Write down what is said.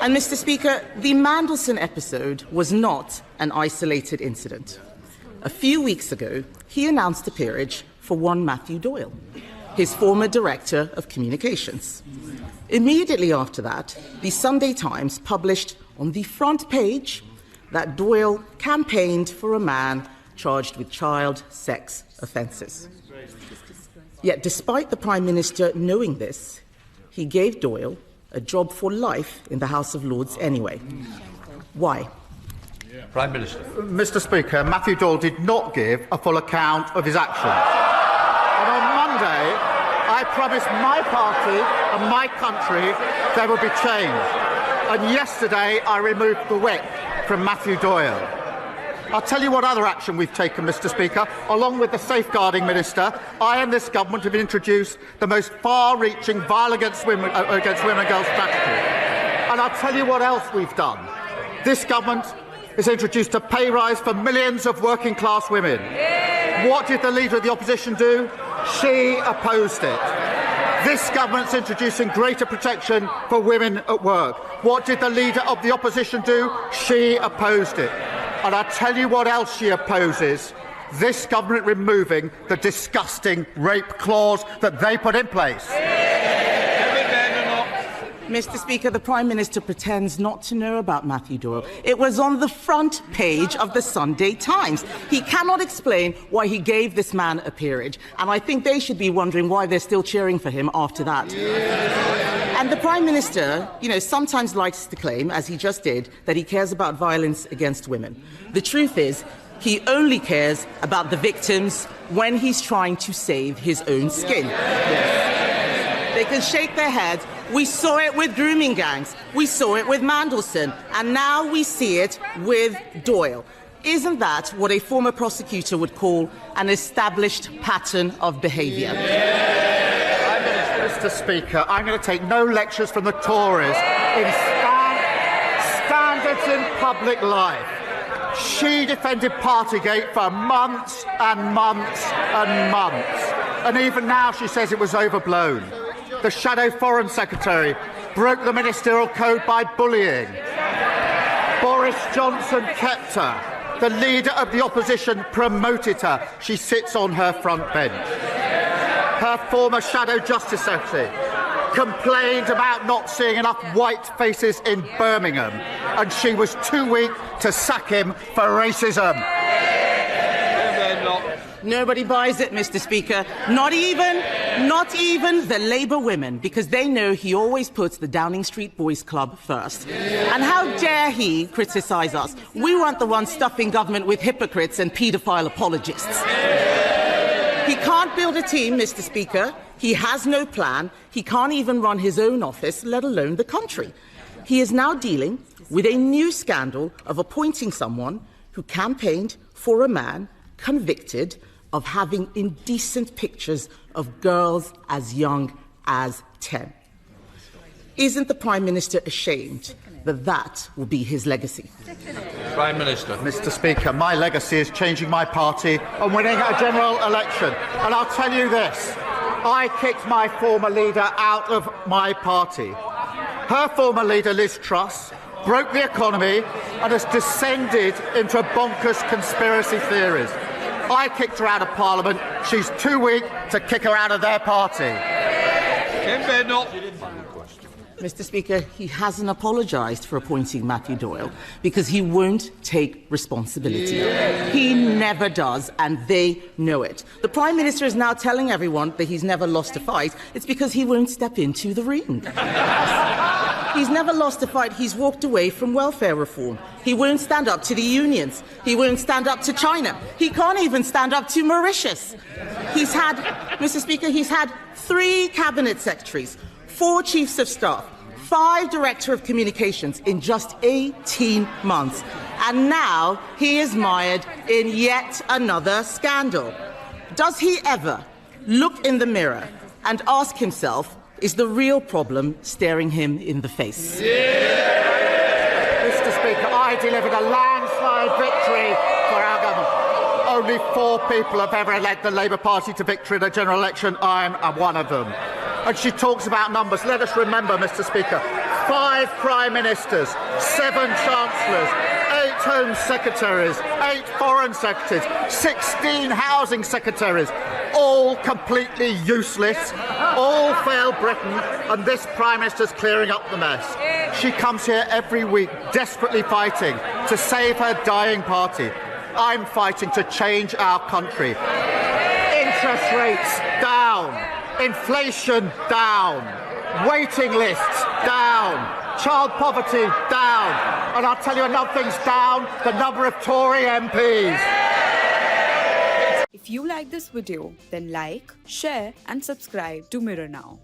And, Mr. Speaker, the Mandelson episode was not an isolated incident. A few weeks ago, he announced a peerage for one Matthew Doyle, his former Director of Communications. Immediately after that, the Sunday Times published on the front page that Doyle campaigned for a man charged with child sex offences. Yet, despite the Prime Minister knowing this, he gave Doyle a job for life in the House of Lords anyway. Why? Prime Minister. Mr. Speaker, Matthew Doyle did not give a full account of his actions. And on Monday, I promised my party and my country there would be change. And yesterday, I removed the whip from Matthew Doyle. I'll tell you what other action we've taken, Mr. Speaker. Along with the Safeguarding Minister, I and this government have introduced the most far-reaching violence against women and girls strategy. And I'll tell you what else we've done. This government has introduced a pay rise for millions of working-class women. What did the Leader of the Opposition do? She opposed it. This government's introducing greater protection for women at work. What did the Leader of the Opposition do? She opposed it. And I'll tell you what else she opposes. This government removing the disgusting rape clause that they put in place. Mr. Speaker, the Prime Minister pretends not to know about Matthew Doyle. It was on the front page of the Sunday Times. He cannot explain why he gave this man a peerage, and I think they should be wondering why they're still cheering for him after that. And the Prime Minister, sometimes likes to claim, as he just did, that he cares about violence against women. The truth is, he only cares about the victims when he's trying to save his own skin. They can shake their heads. We saw it with grooming gangs. We saw it with Mandelson. And now we see it with Doyle. Isn't that what a former prosecutor would call an established pattern of behaviour? Mr. Speaker, I'm going to take no lectures from the Tories in standards in public life. She defended Partygate for months and months and months. And even now she says it was overblown. The Shadow Foreign Secretary broke the ministerial code by bullying. Boris Johnson kept her. The Leader of the Opposition promoted her. She sits on her front bench. Her former Shadow Justice Secretary complained about not seeing enough white faces in Birmingham, and she was too weak to sack him for racism. Nobody buys it, Mr. Speaker. Not even the Labour women, because they know he always puts the Downing Street Boys Club first. And how dare he criticise us? We weren't the ones stuffing government with hypocrites and paedophile apologists. He can't build a team, Mr. Speaker. He has no plan. He can't even run his own office, let alone the country. He is now dealing with a new scandal of appointing someone who campaigned for a man convicted of having indecent pictures of girls as young as 10. Isn't the Prime Minister ashamed that that will be his legacy? Prime Minister. Mr. Speaker, my legacy is changing my party and winning a general election. And I'll tell you this, I kicked my former leader out of my party. Her former leader, Liz Truss, broke the economy and has descended into bonkers conspiracy theories. I kicked her out of Parliament. She's too weak to kick her out of their party. Mr. Speaker, he hasn't apologised for appointing Matthew Doyle because he won't take responsibility. He never does, and they know it. The Prime Minister is now telling everyone that he's never lost a fight. It's because he won't step into the ring. He's never lost a fight. He's walked away from welfare reform. He won't stand up to the unions. He won't stand up to China. He can't even stand up to Mauritius. Mr. Speaker, he's had 3 cabinet secretaries, 4 chiefs of staff, 5 director of communications in just 18 months. And now he is mired in yet another scandal. Does he ever look in the mirror and ask himself, is the real problem staring him in the face? Mr. Speaker, I delivered a landslide victory for our government. Only 4 people have ever led the Labour Party to victory in a general election. I'm one of them. And she talks about numbers. Let us remember, Mr. Speaker, 5 Prime Ministers, 7 Chancellors, 8 Home Secretaries, 8 Foreign Secretaries, 16 Housing Secretaries, all completely useless, all failed Britain, and this Prime Minister's clearing up the mess. She comes here every week desperately fighting to save her dying party. I'm fighting to change our country. Interest rates down, inflation down, waiting lists down, child poverty down, and I'll tell you another thing's down, the number of Tory MPs. If you like this video, then like, share and subscribe to Mirror Now.